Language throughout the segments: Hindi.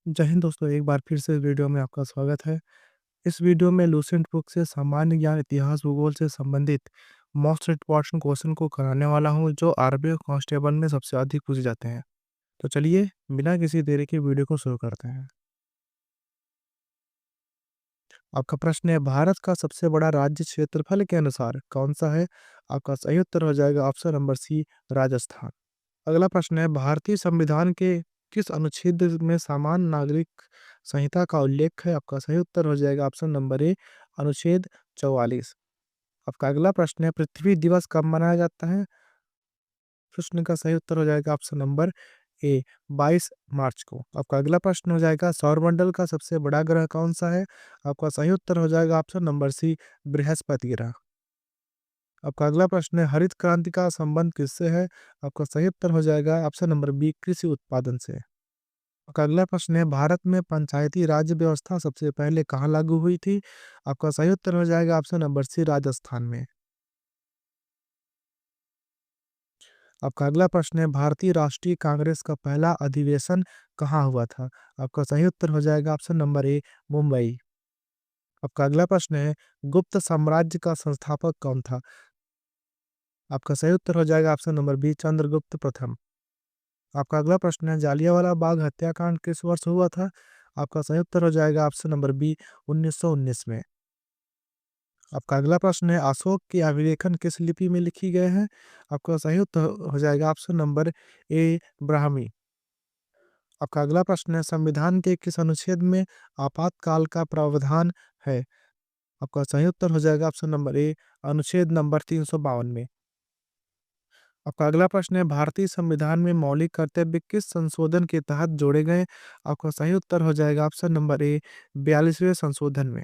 जय हिंद दोस्तों, एक बार फिर से वीडियो में आपका स्वागत है। इस वीडियो में लूसेंट बुक से सामान्य ज्ञान, इतिहास, भूगोल से संबंधित मोस्ट इम्पोर्टेंट क्वेश्चन को कराने वाला हूँ, जो आर्मी कांस्टेबल में सबसे अधिक पूछे जाते हैं। तो चलिए, बिना किसी देरी के वीडियो को शुरू करते हैं। आपका प्रश्न है, भारत का सबसे बड़ा राज्य क्षेत्रफल के अनुसार कौन सा है? आपका सही उत्तर हो जाएगा ऑप्शन नंबर सी, राजस्थान। अगला प्रश्न है, भारतीय संविधान के किस अनुच्छेद में समान नागरिक संहिता का उल्लेख है? आपका सही उत्तर हो जाएगा ऑप्शन नंबर ए, अनुच्छेद 44। आपका अगला प्रश्न है, पृथ्वी दिवस कब मनाया जाता है? प्रश्न का सही उत्तर हो जाएगा ऑप्शन नंबर ए, 22 मार्च को। आपका अगला प्रश्न हो जाएगा, सौरमंडल का सबसे बड़ा ग्रह कौन सा है? आपका सही उत्तर हो जाएगा ऑप्शन नंबर सी, बृहस्पति ग्रह। आपका अगला प्रश्न है, हरित क्रांति का संबंध किससे है? आपका सही उत्तर हो जाएगा ऑप्शन नंबर बी, कृषि उत्पादन से। आपका अगला प्रश्न है, भारत में पंचायती राज व्यवस्था सबसे पहले कहाँ लागू हुई थी? आपका सही उत्तर हो जाएगा ऑप्शन नंबर सी, राजस्थान में। आपका अगला प्रश्न है, भारतीय राष्ट्रीय कांग्रेस का पहला अधिवेशन कहाँ हुआ था? आपका सही उत्तर हो जाएगा ऑप्शन नंबर ए, मुंबई। आपका अगला प्रश्न है, गुप्त साम्राज्य का संस्थापक कौन था? आपका सही उत्तर हो जाएगा ऑप्शन नंबर बी, चंद्रगुप्त प्रथम। आपका अगला प्रश्न है, जालियांवाला बाग हत्याकांड किस वर्ष हुआ था? आपका सही उत्तर हो जाएगा ऑप्शन नंबर बी, 1919 में। आपका अगला प्रश्न है, अशोक के अभिलेखन किस लिपि में लिखी गए हैं? आपका सही उत्तर हो जाएगा ऑप्शन नंबर ए, ब्राह्मी। आपका अगला प्रश्न है, संविधान के किस अनुच्छेद में आपातकाल का प्रावधान है? आपका सही उत्तर हो जाएगा ऑप्शन नंबर ए, अनुच्छेद नंबर 352 में। आपका अगला प्रश्न है, भारतीय संविधान में मौलिक कर्तव्य किस संशोधन के तहत जोड़े गए? आपका सही उत्तर हो जाएगा ऑप्शन नंबर ए, 42वें संशोधन में।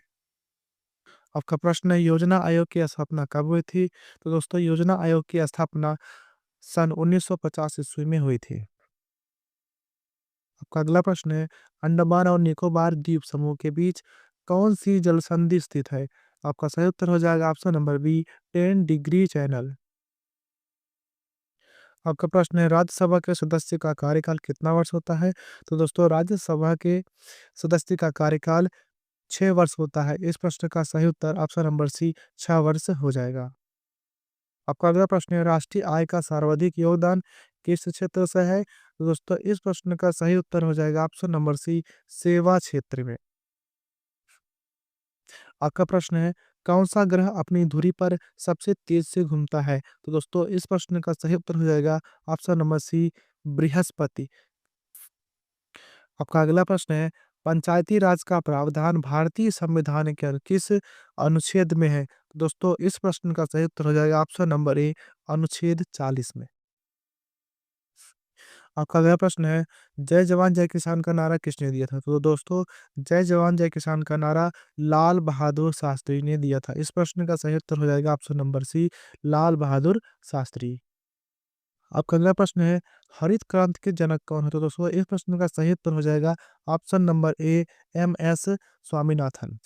आपका प्रश्न है, योजना आयोग की स्थापना कब हुई थी? तो दोस्तों, योजना आयोग की स्थापना सन 1950 ईस्वी में हुई थी। आपका अगला प्रश्न है, अंडमान और निकोबार द्वीप समूह के बीच कौन सी जल संधि स्थित है? आपका सही उत्तर हो जाएगा option number B, 10 degree channel. आपका प्रश्न है, राज्यसभा के सदस्य का कार्यकाल कितना वर्ष होता है? तो दोस्तों, राज्यसभा के सदस्य का कार्यकाल 6 वर्ष होता है। इस प्रश्न का सही उत्तर ऑप्शन नंबर सी, 6 वर्ष हो जाएगा। आपका अगला प्रश्न है, राष्ट्रीय आय का सर्वाधिक योगदान किस क्षेत्र से है? तो दोस्तों, इस प्रश्न का सही उत्तर हो जाएगा ऑप्शन नंबर सी, सेवा क्षेत्र में। आपका प्रश्न है, कौन सा ग्रह अपनी धुरी पर सबसे तेज से घूमता है? तो दोस्तों, इस प्रश्न का सही उत्तर हो जाएगा ऑप्शन नंबर सी, बृहस्पति। आपका अगला प्रश्न है, पंचायती राज का प्रावधान भारतीय संविधान के किस अनुच्छेद में है? दोस्तों, इस प्रश्न का सही उत्तर हो जाएगा ऑप्शन नंबर ए, अनुच्छेद 40 में। आपका अगला प्रश्न है, जय जवान जय किसान का नारा किसने दिया था? तो दोस्तों, जय जवान जय किसान का नारा लाल बहादुर शास्त्री ने दिया था। इस प्रश्न का सही उत्तर हो जाएगा ऑप्शन नंबर सी, लाल बहादुर शास्त्री। आपका अगला प्रश्न है, हरित क्रांति के जनक कौन है? तो दोस्तों, इस प्रश्न का सही उत्तर हो जाएगा option number A, M S Swaminathan.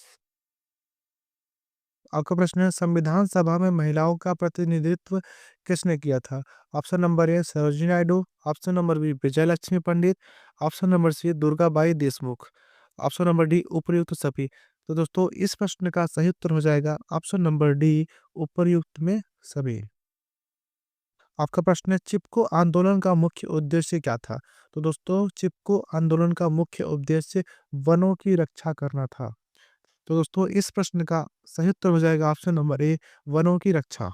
आपका प्रश्न है, संविधान सभा में महिलाओं का प्रतिनिधित्व किसने किया था? Option number A, Sarojini Naidu. Option number B, Vijay Lakshmi Pandit. Option number C, Durgabai Deshmukh. Option number D, उपर्युक्त सभी। तो दोस्तों, इस प्रश्न का सही उत्तर हो जाएगा ऑप्शन नंबर डी, उपर्युक्त में सभी। आपका प्रश्न है, चिपको आंदोलन का मुख्य उद्देश्य क्या था? तो दोस्तों, चिपको आंदोलन का मुख्य उद्देश्य वनों की रक्षा करना था। तो दोस्तों, इस प्रश्न का सही उत्तर हो जाएगा ऑप्शन नंबर ए, वनों की रक्षा।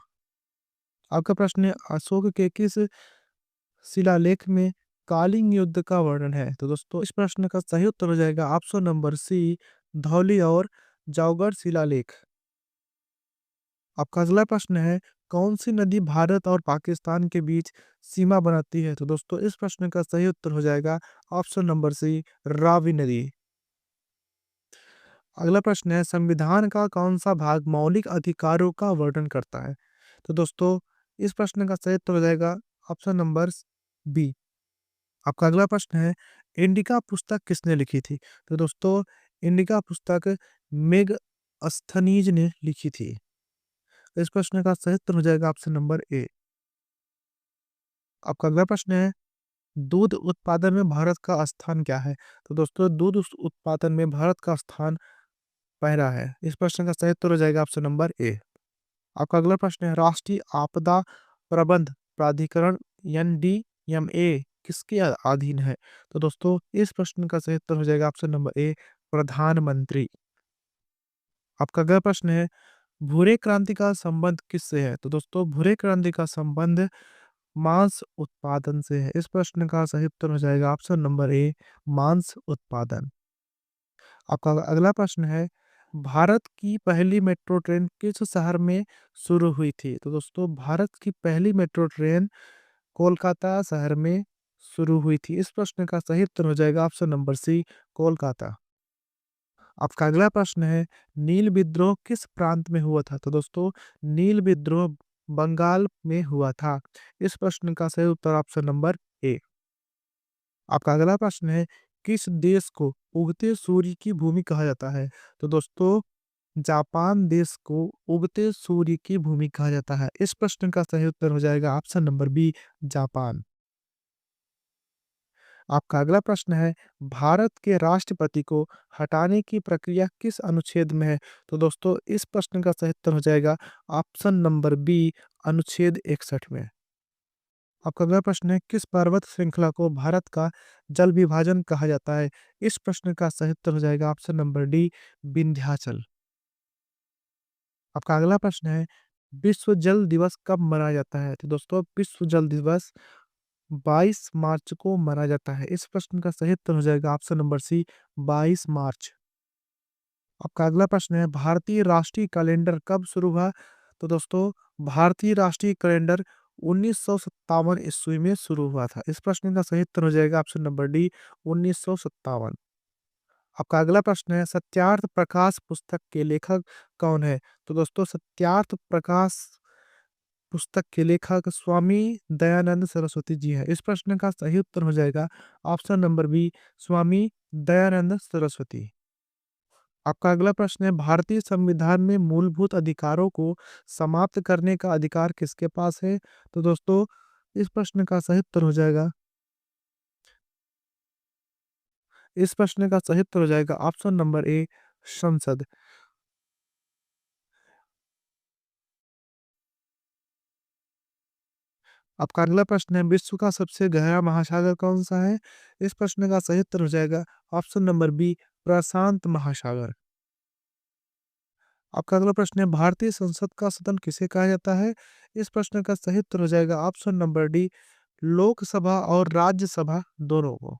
आपका प्रश्न है, अशोक के किस शिलालेख में कालिंग युद्ध का वर्णन है? तो दोस्तों, इस प्रश्न का सही उत्तर हो जाएगा ऑप्शन नंबर सी, धौली और जौगढ़ शिलालेख। आपका अगला प्रश्न है, कौन सी नदी भारत और पाकिस्तान के बीच सीमा बनाती है? तो दोस्तों, इस प्रश्न का सही उत्तर हो जाएगा ऑप्शन नंबर सी, रावी नदी। अगला प्रश्न है, संविधान का कौन सा भाग मौलिक अधिकारों का वर्णन करता है? तो दोस्तों, इस प्रश्न का सही उत्तर हो जाएगा ऑप्शन नंबर बी। आपका अगला प्रश्न है, इंडिका पुस्तक किसने लिखी थी? तो दोस्तों, इंडिका पुस्तक मेग अस्थनीज ने लिखी थी। इस प्रश्न का सही उत्तर हो जाएगा ऑप्शन नंबर ए। आपका अगला प्रश्न है, दूध उत्पादन में भारत का स्थान क्या है? तो दोस्तों दूध उत्पादन में भारत का स्थान पहला है। इस प्रश्न का सही उत्तर हो जाएगा ऑप्शन नंबर ए। आपका अगला प्रश्न है, राष्ट्रीय आपदा प्रबंध प्राधिकरण एनडीएमए किसके अधीन है? तो दोस्तों इस प्रश्न का सही उत्तर हो जाएगा ऑप्शन नंबर ए, प्रधानमंत्री। आपका अगला प्रश्न है, भूरे क्रांति का संबंध किससे है? तो दोस्तों भूरे क्रांति का संबंध मांस उत्पादन से है। इस प्रश्न का सही उत्तर हो जाएगा ऑप्शन नंबर ए, मांस उत्पादन। आपका अगला प्रश्न है, भारत की पहली मेट्रो ट्रेन किस शहर में शुरू हुई थी? तो दोस्तों भारत की पहली मेट्रो ट्रेन कोलकाता शहर में शुरू हुई थी। इस प्रश्न का सही उत्तर हो जाएगा ऑप्शन नंबर सी, कोलकाता। आपका अगला प्रश्न है, नील विद्रोह किस प्रांत में हुआ था? तो दोस्तों नील विद्रोह बंगाल में हुआ था। इस प्रश्न का सही उत्तर ऑप्शन नंबर ए। आपका अगला प्रश्न है, किस देश को उगते सूर्य की भूमि कहा जाता है? तो दोस्तों जापान देश को उगते सूर्य की भूमि कहा जाता है। इस प्रश्न का सही उत्तर हो जाएगा ऑप्शन नंबर बी, जापान। आपका अगला प्रश्न है, भारत के राष्ट्रपति को हटाने की प्रक्रिया किस अनुच्छेद में है? तो दोस्तों इस प्रश्न का सही उत्तर हो जाएगा ऑप्शन नंबर बी, अनुच्छेद 61 में। आपका अगला प्रश्न है, किस पर्वत श्रृंखला को भारत का जल विभाजन कहा जाता है? इस प्रश्न का सही उत्तर हो जाएगा ऑप्शन नंबर डी, विंध्याचल। आपका अगला प्रश्न है, विश्व जल दिवस कब मनाया जाता है? तो दोस्तों विश्व जल दिवस 22 मार्च को मनाया जाता है। इस प्रश्न का सही उत्तर हो जाएगा ऑप्शन नंबर सी, 22 मार्च। आपका अगला प्रश्न है, भारतीय राष्ट्रीय कैलेंडर कब शुरू हुआ? तो दोस्तों भारतीय राष्ट्रीय कैलेंडर 1957 ईस्वी में शुरू हुआ था। इस प्रश्न का सही उत्तर हो जाएगा ऑप्शन नंबर डी, 1957। आपका अगला प्रश्न है, सत्यार्थ प्रकाश पुस्तक के लेखक कौन है? तो दोस्तों सत्यार्थ प्रकाश पुस्तक के लेखक स्वामी दयानंद सरस्वती जी हैं। इस प्रश्न का सही उत्तर हो जाएगा option number B, Swami Dayanand Saraswati. आपका अगला प्रश्न है, भारतीय संविधान में मूलभूत अधिकारों को समाप्त करने का अधिकार किसके पास है? तो दोस्तों इस प्रश्न का सही उत्तर हो जाएगा इस प्रश्न का सही उत्तर हो जाएगा ऑप्शन नंबर ए, संसद। आपका अगला प्रश्न है, विश्व का सबसे गहरा महासागर कौन सा है? इस प्रश्न का सही उत्तर हो जाएगा ऑप्शन नंबर बी, प्रशांत महासागर। आपका अगला प्रश्न है, भारतीय संसद का सदन किसे कहा जाता है? इस प्रश्न का सही उत्तर हो जाएगा ऑप्शन नंबर डी, लोकसभा और राज्यसभा दोनों को।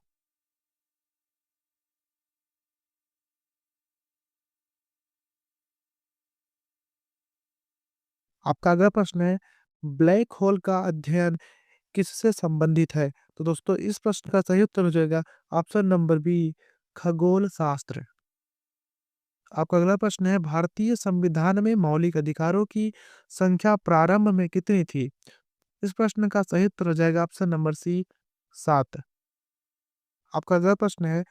आपका अगला प्रश्न है, ब्लैक होल का अध्ययन किससे संबंधित है? तो दोस्तों इस प्रश्न का सही उत्तर हो जाएगा ऑप्शन नंबर बी, खगोल शास्त्र। आपका अगला प्रश्न है, भारतीय संविधान में मौलिक अधिकारों की संख्या प्रारंभ में कितनी थी? इस प्रश्न का सही उत्तर हो जाएगा ऑप्शन नंबर सी, 7। आपका अगला प्रश्न है,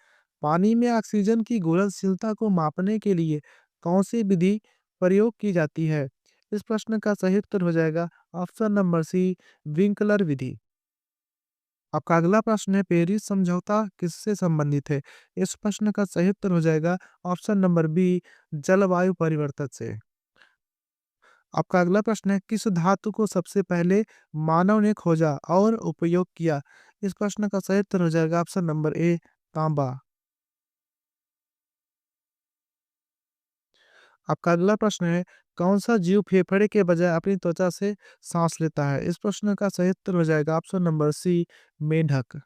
पानी में ऑक्सीजन की घुलनशीलता को मापने के लिए कौन सी विधि प्रयोग की जाती है? इस प्रश्न का सही उत्तर हो जाएगा ऑप्शन नंबर सी, विंकलर विधि। आपका अगला प्रश्न है, पेरिस समझौता किससे संबंधित है? इस प्रश्न का सही उत्तर हो जाएगा ऑप्शन नंबर बी, जलवायु परिवर्तन से। आपका अगला प्रश्न है, किस धातु को सबसे पहले मानव ने खोजा और उपयोग किया? इस प्रश्न का सही उत्तर हो जाएगा ऑप्शन नंबर ए, तांबा। आपका अगला प्रश्न है, कौन सा जीव फेफड़े के बजाय अपनी त्वचा से सांस लेता है? इस प्रश्न का सही उत्तर हो जाएगा ऑप्शन नंबर सी, मेंढक।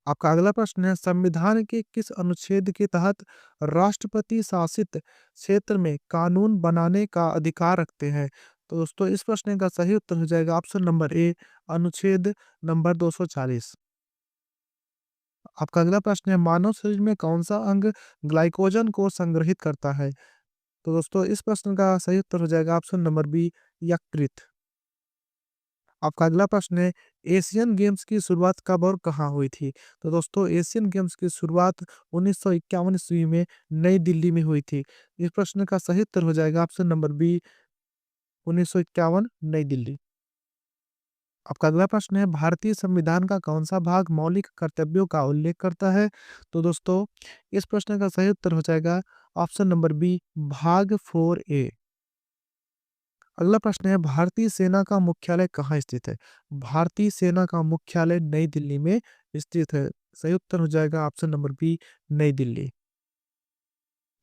आपका अगला प्रश्न है, संविधान के किस अनुच्छेद के तहत राष्ट्रपति शासित क्षेत्र में कानून बनाने का अधिकार रखते हैं? तो दोस्तों इस प्रश्न का सही उत्तर हो जाएगा ऑप्शन नंबर ए, अनुच्छेद नंबर 240। आपका अगला प्रश्न है, मानव शरीर में कौन सा अंग ग्लाइकोजन को संग्रहित करता है? तो दोस्तों इस प्रश्न का सही उत्तर हो जाएगा ऑप्शन नंबर बी, यकृत। आपका अगला प्रश्न है, एशियन गेम्स की शुरुआत कब और कहाँ हुई थी? तो दोस्तों एशियन गेम्स की शुरुआत 1951 ईस्वी में नई दिल्ली में हुई थी। इस प्रश्न का सही उत्तर हो जाएगा ऑप्शन नंबर बी, 1951 नई दिल्ली। आपका अगला प्रश्न है, भारतीय संविधान का कौन-सा भाग मौलिक कर्तव्यों का उल्लेख करता है? तो दोस्तों, इस प्रश्न का सही उत्तर हो जाएगा ऑप्शन नंबर बी, भाग 4 ए। अगला प्रश्न है, भारतीय सेना का मुख्यालय कहाँ स्थित है? भारतीय सेना का मुख्यालय नई दिल्ली में स्थित है। सही उत्तर हो जाएगा ऑप्शन नंबर बी, नई दिल्ली।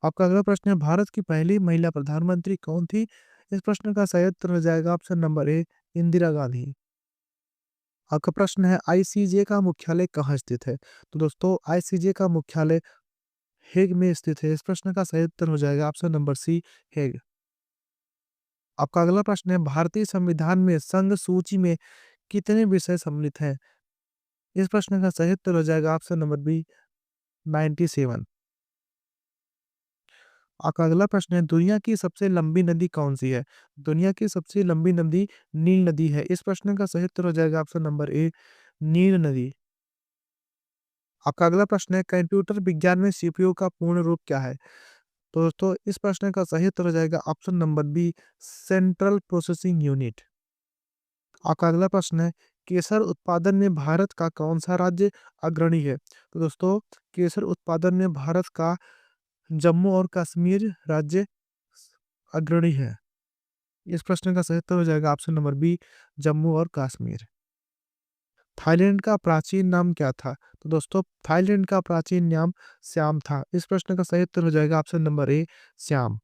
आपका अगला प्रश्न है, भारत की पहली महिला प्रधानमंत्री कौन थी? इस प्रश्न का सही उत्तर हो जाएगा ऑप्शन नंबर ए, इंदिरा गांधी। आपका प्रश्न है, आईसीजे का मुख्यालय कहाँ स्थित है? तो दोस्तों, आईसीजे का मुख्यालय हेग में स्थित है। इस प्रश्न का सही उत्तर हो जाएगा ऑप्शन नंबर सी, हेग। आपका अगला प्रश्न है, भारतीय संविधान में संघ सूची में कितने विषय सम्मिलित हैं? इस प्रश्न का सही उत्तर हो जाएगा ऑप्शन नंबर बी, 97। आपका अगला प्रश्न है, दुनिया की सबसे लंबी नदी कौन सी है? दुनिया की सबसे लंबी नदी नील नदी है। इस प्रश्न का सही उत्तर हो जाएगा ऑप्शन नंबर ए, नील नदी। आपका अगला प्रश्न है, कंप्यूटर विज्ञान में सीपीयू का पूर्ण रूप क्या है? तो दोस्तों, इस प्रश्न का सही उत्तर हो जाएगा option number B, central processing unit. आपका अगला प्रश्न है, केसर उत्पादन में भारत का कौन सा राज्य अग्रणी है? तो दोस्तों, केसर उत्पादन में भारत का जम्मू और कश्मीर राज्य अग्रणी है। इस प्रश्न का सही उत्तर हो जाएगा ऑप्शन नंबर बी, जम्मू और कश्मीर। थाईलैंड का प्राचीन नाम क्या था? तो दोस्तों, थाईलैंड का प्राचीन नाम श्याम था। इस प्रश्न का सही उत्तर हो जाएगा ऑप्शन नंबर ए, श्याम।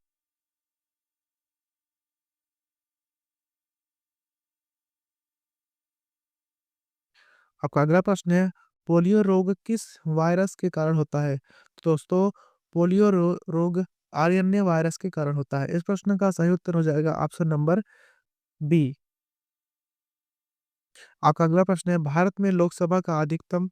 आपका अगला प्रश्न है, पोलियो रोग किस वायरस के कारण होता है? तो दोस्तों, पोलियो रोग आरएनए वायरस के कारण होता है। इस प्रश्न का सही उत्तर हो जाएगा ऑप्शन नंबर बी। आपका अगला प्रश्न है, भारत में लोकसभा का अधिकतम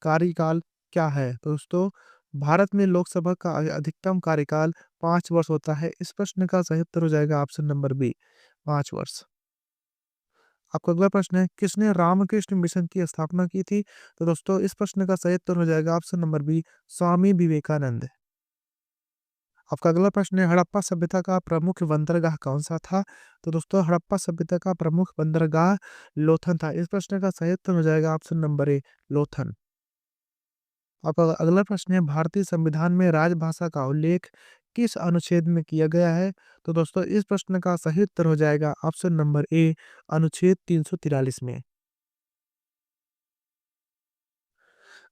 कार्यकाल क्या है? तो दोस्तों, भारत में लोकसभा का अधिकतम कार्यकाल 5 वर्ष होता है। इस प्रश्न का सही उत्तर हो जाएगा ऑप्शन नंबर बी, 5 वर्ष। आपका अगला प्रश्न है, किसने रामकृष्ण मिशन की स्थापना की थी? तो दोस्तों, इस प्रश्न का सही उत्तर हो जाएगा option number B, Swami Vivekananda. आपका अगला प्रश्न है, हड़प्पा सभ्यता का प्रमुख बंदरगाह कौन सा था? तो दोस्तों, हड़प्पा सभ्यता का प्रमुख बंदरगाह लोथल था। इस प्रश्न का सही उत्तर हो जाएगा ऑप्शन नंबर ए, लोथल। आपका अगला प्रश्न है, भारतीय संविधान में राजभाषा का उल्लेख किस अनुच्छेद में किया गया है? तो दोस्तों, इस प्रश्न का सही उत्तर हो जाएगा ऑप्शन नंबर ए, अनुच्छेद 343 में।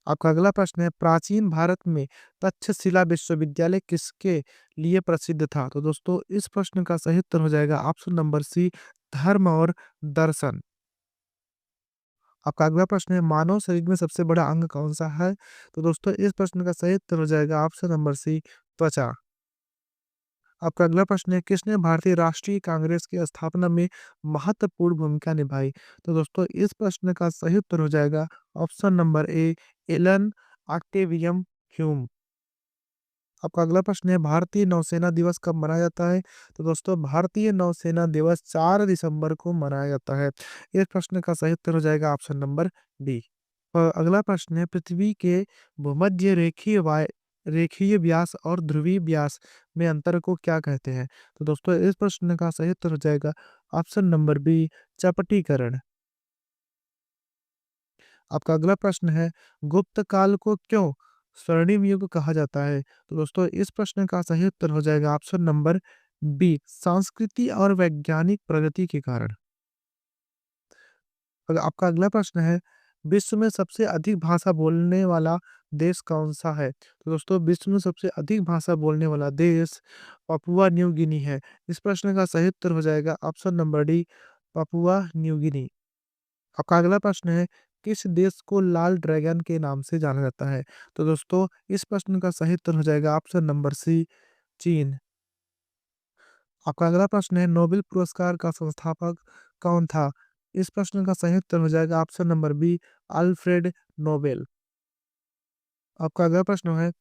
आपका अगला प्रश्न है, प्राचीन भारत में तक्षशिला विश्वविद्यालय किसके लिए प्रसिद्ध था? तो दोस्तों, इस प्रश्न का सही उत्तर हो जाएगा ऑप्शन नंबर सी, धर्म और दर्शन। आपका अगला प्रश्न है, मानव शरीर में सबसे बड़ा अंग कौन सा है? तो दोस्तों, इस प्रश्न का सही उत्तर हो जाएगा ऑप्शन नंबर सी, त्वचा। आपका अगला प्रश्न है, किसने भारतीय राष्ट्रीय कांग्रेस की स्थापना में महत्वपूर्ण भूमिका निभाई? तो दोस्तों, इस प्रश्न का सही उत्तर हो जाएगा option number A, Allan Octavian Hume. आपका अगला प्रश्न है, भारतीय नौसेना दिवस कब मनाया जाता है? तो दोस्तों, भारतीय नौसेना दिवस 4 दिसंबर को मनाया जाता है। इस प्रश्न का सही उत्तर हो जाएगा ऑप्शन नंबर डी। अगला प्रश्न है, पृथ्वी के भूमध्य रेखीय व्यास और ध्रुवीय व्यास में अंतर को क्या कहते हैं? तो दोस्तों, इस प्रश्न का सही उत्तर हो जाएगा ऑप्शन नंबर बी, चपटीकरण। आपका अगला प्रश्न है, गुप्त काल को क्यों स्वर्णिम युग कहा जाता है? तो दोस्तों, इस प्रश्न का सही उत्तर हो जाएगा ऑप्शन नंबर बी, संस्कृति और वैज्ञानिक प्रगति के कारण। आपका अगला प्रश्न है, विश्व में सबसे अधिक भाषा बोलने वाला देश कौन सा है? तो दोस्तों, विश्व में सबसे अधिक भाषा बोलने वाला देश पापुआ न्यू गिनी है। इस प्रश्न का सही उत्तर हो जाएगा option number D, Papua New Guinea. आपका अगला प्रश्न है, किस देश को लाल ड्रैगन के नाम से जाना जाता है? तो दोस्तों, इस प्रश्न का सही उत्तर हो जाएगा ऑप्शन नंबर सी, चीन। आपका अगला प्रश्न है, नोबेल पुरस्कार का संस्थापक कौन था? इस प्रश्न का सही उत्तर हो जाएगा option number B, Alfred Nobel. आपका अगला प्रश्न है,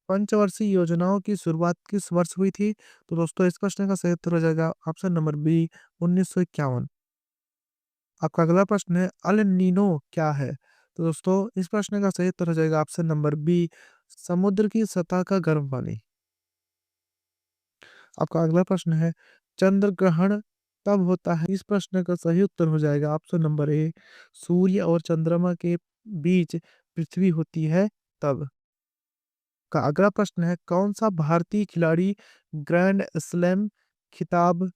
पंचवर्षीय योजनाओं की शुरुआत किस वर्ष हुई थी? तो दोस्तों, इस प्रश्न का सही उत्तर हो जाएगा ऑप्शन नंबर बी, 1951। आपका अगला प्रश्न है, अल नीनो क्या है? तो दोस्तों, इस प्रश्न का सही उत्तर हो जाएगा ऑप्शन नंबर बी, समुद्र की सतह का गर्म पानी। आपका अगला प्रश्न है, चंद्र ग्रहण तब होता है? इस प्रश्न का सही उत्तर हो जाएगा ऑप्शन नंबर ए, सूर्य और चंद्रमा के बीच पृथ्वी होती है तब। का अगला प्रश्न है, कौन सा भारतीय खिलाड़ी ग्रैंड स्लैम खिताब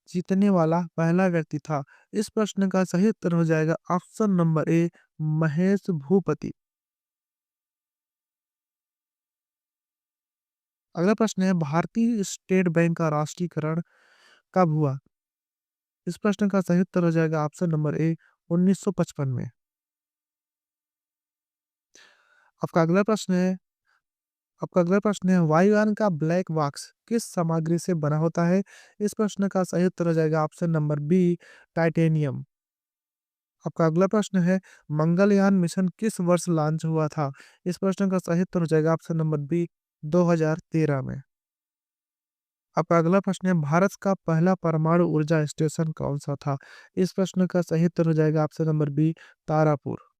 जीतने वाला पहला व्यक्ति था? इस प्रश्न का सही उत्तर हो जाएगा ऑप्शन नंबर ए, महेश भूपति। अगला प्रश्न है, भारतीय स्टेट बैंक का राष्ट्रीयकरण कब हुआ? इस प्रश्न का सही उत्तर हो जाएगा ऑप्शन नंबर ए, 1955 में। आपका अगला प्रश्न है आपका अगला प्रश्न है, वायुयान का ब्लैक बॉक्स किस सामग्री से बना होता है? इस प्रश्न का सही उत्तर हो जाएगा ऑप्शन नंबर बी, टाइटेनियम। आपका अगला प्रश्न है, मंगलयान मिशन किस वर्ष लॉन्च हुआ था? इस प्रश्न का सही उत्तर हो जाएगा ऑप्शन नंबर बी, 2013 में। आपका अगला प्रश्न है, भारत का पहला परमाणु ऊर्जा स्टेशन कौन सा था? इस प्रश्न का सही उत्तर हो जाएगा ऑप्शन नंबर बी, तारापुर।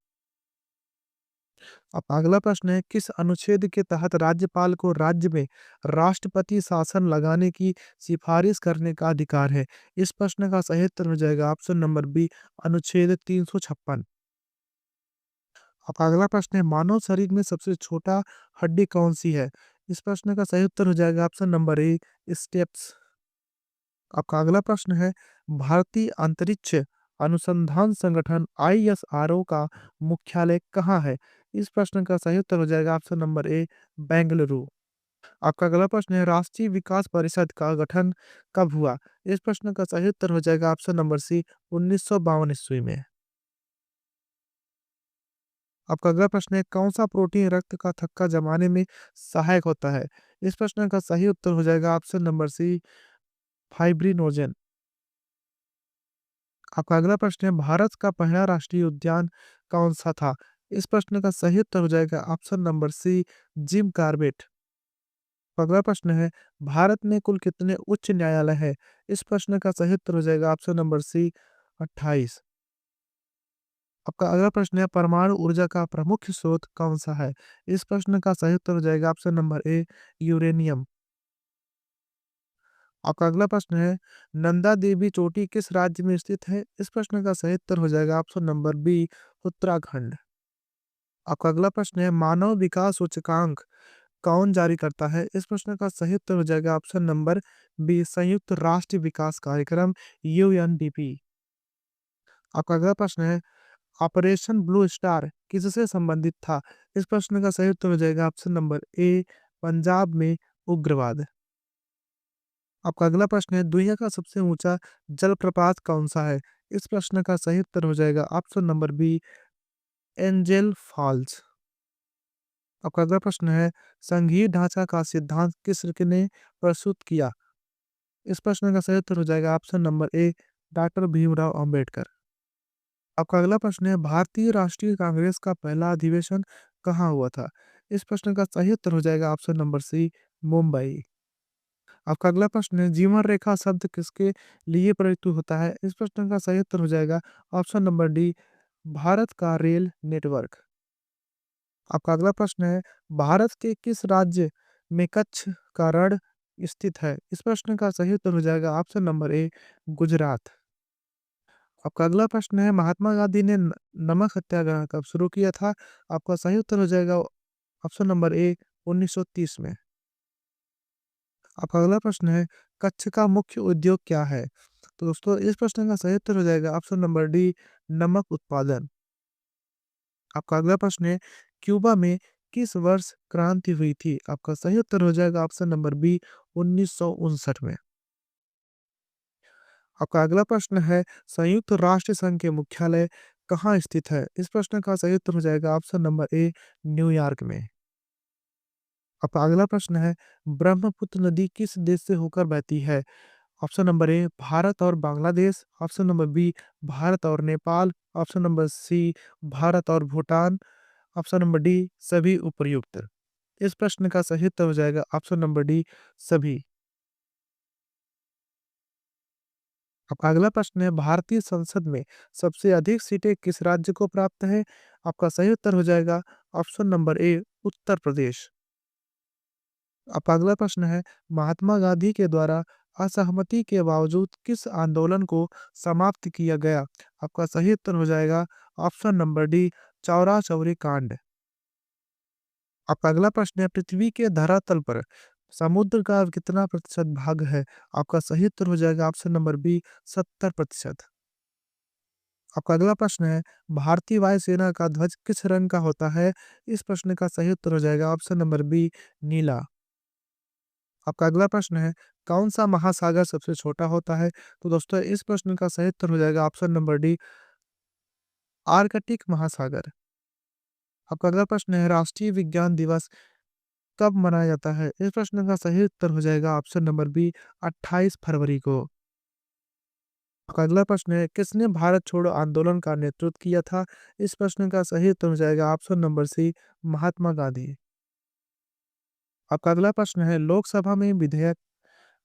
अब अगला प्रश्न है, किस अनुच्छेद के तहत राज्यपाल को राज्य में राष्ट्रपति शासन लगाने की सिफारिश करने का अधिकार है? इस प्रश्न का सही उत्तर हो जाएगा ऑप्शन नंबर बी, अनुच्छेद 356। अब अगला प्रश्न है, मानव शरीर में सबसे छोटा हड्डी कौन सी है? इस प्रश्न का सही उत्तर हो जाएगा ऑप्शन नंबर ए, स्टेप्स। आपका अगला प्रश्न है, भारतीय अंतरिक्ष अनुसंधान संगठन ISRO का मुख्यालय कहाँ है? इस प्रश्न का सही उत्तर हो जाएगा ऑप्शन नंबर ए, बेंगलुरु। आपका अगला प्रश्न है, राष्ट्रीय विकास परिषद का गठन कब हुआ? इस प्रश्न का सही उत्तर हो जाएगा ऑप्शन नंबर सी, 1952 ईस्वी में। आपका अगला प्रश्न है, कौन सा प्रोटीन रक्त का थक्का जमाने में सहायक होता है? इस प्रश्न का सही उत्तर हो जाएगा ऑप्शन नंबर सी, फाइब्रिनोजेन। आपका अगला प्रश्न है, भारत का पहला राष्ट्रीय उद्यान कौन सा था? इस प्रश्न का सही उत्तर हो जाएगा option number C, Jim Corbett. अगला प्रश्न है, भारत में कुल कितने उच्च न्यायालय है? इस प्रश्न का सही उत्तर हो जाएगा ऑप्शन नंबर सी, 28। आपका अगला प्रश्न है, परमाणु ऊर्जा का प्रमुख स्रोत कौन सा है? इस प्रश्न का सही उत्तर हो जाएगा ऑप्शन नंबर ए, यूरेनियम। आपका अगला प्रश्न है, नंदा देवी चोटी किस राज्य में स्थित है? इस प्रश्न का सही उत्तर हो जाएगा ऑप्शन नंबर बी, उत्तराखंड। आपका अगला प्रश्न है, मानव विकास सूचकांक कौन जारी करता है? इस प्रश्न का सही उत्तर हो जाएगा ऑप्शन नंबर बी, संयुक्त राष्ट्र विकास कार्यक्रम, UNDP। आपका अगला प्रश्न है, ऑपरेशन ब्लू स्टार किससे संबंधित था? इस प्रश्न का सही उत्तर हो जाएगा ऑप्शन नंबर ए, पंजाब में उग्रवाद। आपका अगला प्रश्न है, दुनिया का सबसे ऊंचा जलप्रपात कौन सा है? इस प्रश्न का सही उत्तर हो जाएगा option number B, Angel Falls. आपका अगला प्रश्न है, संघीय ढांचा का सिद्धांत किस ने प्रस्तुत किया? इस प्रश्न का सही उत्तर हो जाएगा ऑप्शन नंबर ए, डॉक्टर भीमराव अंबेडकर। आपका अगला प्रश्न है, भारतीय राष्ट्रीय कांग्रेस का पहला अधिवेशन कहाँ हुआ था? इस प्रश्न का सही उत्तर हो जाएगा ऑप्शन नंबर सी, मुंबई। आपका अगला प्रश्न है, जीवन रेखा शब्द किसके लिए प्रयुक्त होता है? इस प्रश्न का सही उत्तर हो जाएगा ऑप्शन नंबर डी, भारत का रेल नेटवर्क। आपका अगला प्रश्न है, भारत के किस राज्य में कच्छ का रण स्थित है? इस प्रश्न का सही उत्तर हो जाएगा ऑप्शन नंबर ए, गुजरात। आपका अगला प्रश्न है, महात्मा गांधी ने नमक सत्याग्रह कब शुरू किया था? आपका सही उत्तर हो जाएगा ऑप्शन नंबर ए, 1930 में। आपका अगला प्रश्न है, कच्छ का मुख्य उद्योग क्या है? तो दोस्तों इस प्रश्न का सही उत्तर हो जाएगा ऑप्शन नंबर डी, नमक उत्पादन। आपका अगला प्रश्न है, क्यूबा में किस वर्ष क्रांति हुई थी? आपका सही उत्तर हो जाएगा ऑप्शन नंबर बी, 1959 में। आपका अगला प्रश्न है, संयुक्त राष्ट्र संघ के मुख्यालय कहाँ स्थित है? इस प्रश्न का सही उत्तर हो जाएगा ऑप्शन नंबर ए, न्यूयॉर्क में। आपका अगला प्रश्न है, ब्रह्मपुत्र नदी किस देश से होकर बहती है? ऑप्शन नंबर ए, भारत और Bangladesh. Option number B, Bharat और Nepal. Option number C, Bharat और भूटान। ऑप्शन नंबर डी, सभी उपर्युक्त। इस प्रश्न का सही उत्तर हो जाएगा ऑप्शन नंबर डी, सभी। अब अगला प्रश्न है, भारतीय संसद में सबसे अधिक सीटें किस राज्य को प्राप्त है? आपका सही उत्तर हो जाएगा ऑप्शन नंबर ए, उत्तर प्रदेश। अब अगला प्रश्न है, महात्मा गांधी के द्वारा असहमति के बावजूद किस आंदोलन को समाप्त किया गया? आपका सही उत्तर हो जाएगा option number D, Chaura Chauri कांड। आपका अगला प्रश्न है, पृथ्वी के धरातल पर समुद्र का कितना प्रतिशत भाग है? आपका सही उत्तर हो जाएगा ऑप्शन नंबर बी, 70%। आपका अगला प्रश्न है, भारतीय वायुसेना का ध्वज किस रंग का होता है? इस प्रश्न का सही उत्तर हो जाएगा ऑप्शन नंबर बी, नीला। आपका अगला प्रश्न है, कौन सा महासागर सबसे छोटा होता है? तो दोस्तों इस प्रश्न का सही उत्तर हो जाएगा ऑप्शन नंबर डी, आर्कटिक महासागर। आपका अगला प्रश्न है, राष्ट्रीय विज्ञान दिवस कब मनाया जाता है? इस प्रश्न का सही उत्तर हो जाएगा ऑप्शन नंबर बी, 28 फरवरी को। आपका अगला प्रश्न है, किसने भारत छोड़ो आंदोलन का नेतृत्व किया था? इस प्रश्न का सही उत्तर हो जाएगा ऑप्शन नंबर सी, महात्मा गांधी। आपका अगला प्रश्न है, लोकसभा में विधेयक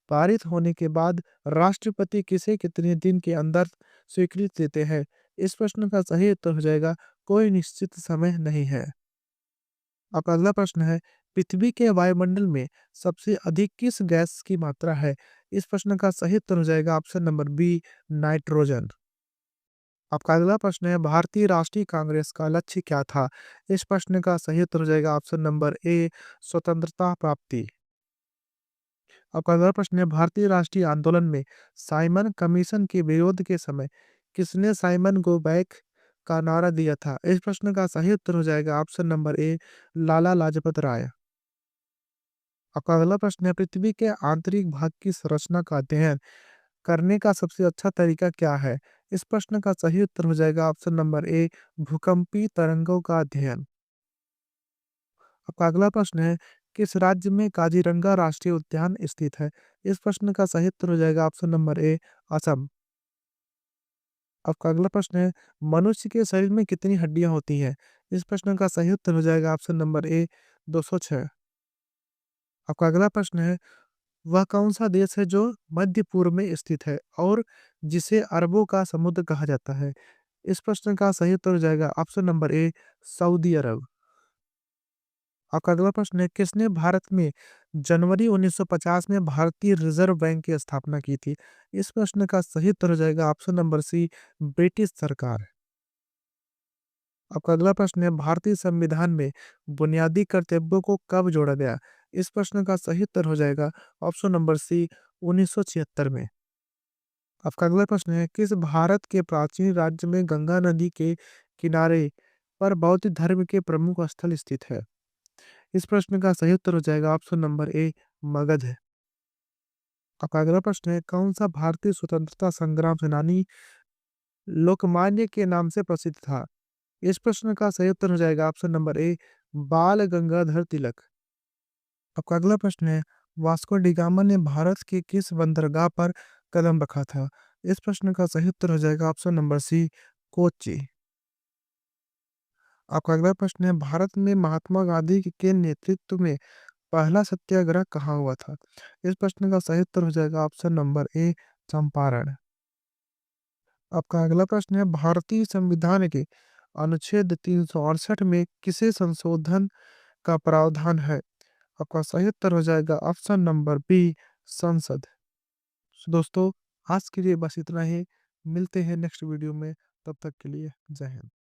पारित होने के बाद राष्ट्रपति किसे कितने दिन के अंदर स्वीकृति देते हैं? इस प्रश्न का सही उत्तर हो जाएगा कोई निश्चित समय नहीं है। आपका अगला प्रश्न है, पृथ्वी के वायुमंडल में सबसे अधिक किस गैस की मात्रा है? इस प्रश्न का सही उत्तर हो जाएगा ऑप्शन नंबर बी, नाइट्रोजन। आपका अगला प्रश्न है, भारतीय राष्ट्रीय कांग्रेस का लक्ष्य क्या था? इस प्रश्न का सही उत्तर हो जाएगा ऑप्शन नंबर ए, स्वतंत्रता प्राप्ति। आपका अगला प्रश्न है, भारतीय राष्ट्रीय आंदोलन में साइमन कमीशन के विरोध के समय किसने साइमन गो बैक का नारा दिया था? इस प्रश्न का सही उत्तर हो जाएगा ऑप्शन नंबर ए, लाला लाजपत राय। आपका अगला प्रश्न है, पृथ्वी के आंतरिक भाग की संरचना का अध्ययन करने का सबसे अच्छा तरीका क्या है? इस प्रश्न का सही उत्तर हो जाएगा ऑप्शन नंबर ए, भूकंपीय तरंगों का अध्ययन। आपका अगला प्रश्न है, किस राज्य में काजीरंगा राष्ट्रीय उद्यान स्थित है? इस प्रश्न का सही उत्तर हो जाएगा ऑप्शन नंबर ए, असम। आपका अगला प्रश्न है, मनुष्य के शरीर में कितनी हड्डियां होती हैं? इस प्रश्न का सही उत्तर हो जाएगा ऑप्शन नंबर ए, 206। आपका अगला प्रश्न है, वह कौन सा देश है जो मध्य पूर्व में स्थित है और जिसे अरबों का समुद्र कहा जाता है? इस प्रश्न का सही उत्तर हो जाएगा ऑप्शन नंबर ए, सऊदी अरब। आपका अगला प्रश्न है, किसने भारत में जनवरी 1950 में भारतीय रिजर्व बैंक की स्थापना की थी? इस प्रश्न का सही उत्तर हो जाएगा ऑप्शन नंबर सी, ब्रिटिश सरकार। आपका अगला प्रश्न है, भारतीय संविधान में बुनियादी कर्तव्यों को कब जोड़ा गया? इस प्रश्न का सही उत्तर हो जाएगा ऑप्शन नंबर सी, 1976 में। आपका अगला प्रश्न है, किस भारत के प्राचीन राज्य में गंगा नदी के किनारे पर बौद्ध धर्म के प्रमुख स्थल स्थित है? इस प्रश्न का सही उत्तर हो जाएगा ऑप्शन नंबर ए, मगध। आपका अगला प्रश्न है, कौन सा भारतीय स्वतंत्रता संग्राम सेनानी लोकमान्य के नाम से प्रसिद्ध था? इस प्रश्न का सही उत्तर हो जाएगा ऑप्शन नंबर ए, बाल गंगाधर तिलक। आपका अगला प्रश्न है, वास्को डी गामा ने भारत के किस बंदरगाह पर कदम रखा था? इस प्रश्न का सही उत्तर हो जाएगा ऑप्शन नंबर सी, कोच्चि। आपका अगला प्रश्न है, भारत में महात्मा गांधी के नेतृत्व में पहला सत्याग्रह कहाँ हुआ था? इस प्रश्न का सही उत्तर हो जाएगा ऑप्शन नंबर ए, चंपारण। आपका अगला प्रश्न है, भारतीय संविधान के अनुच्छेद 368 में किसे संशोधन का प्रावधान है? आपका सही उत्तर हो जाएगा ऑप्शन नंबर बी, संसद। दोस्तों आज के लिए बस इतना ही। मिलते हैं नेक्स्ट वीडियो में, तब तक के लिए जय हिंद।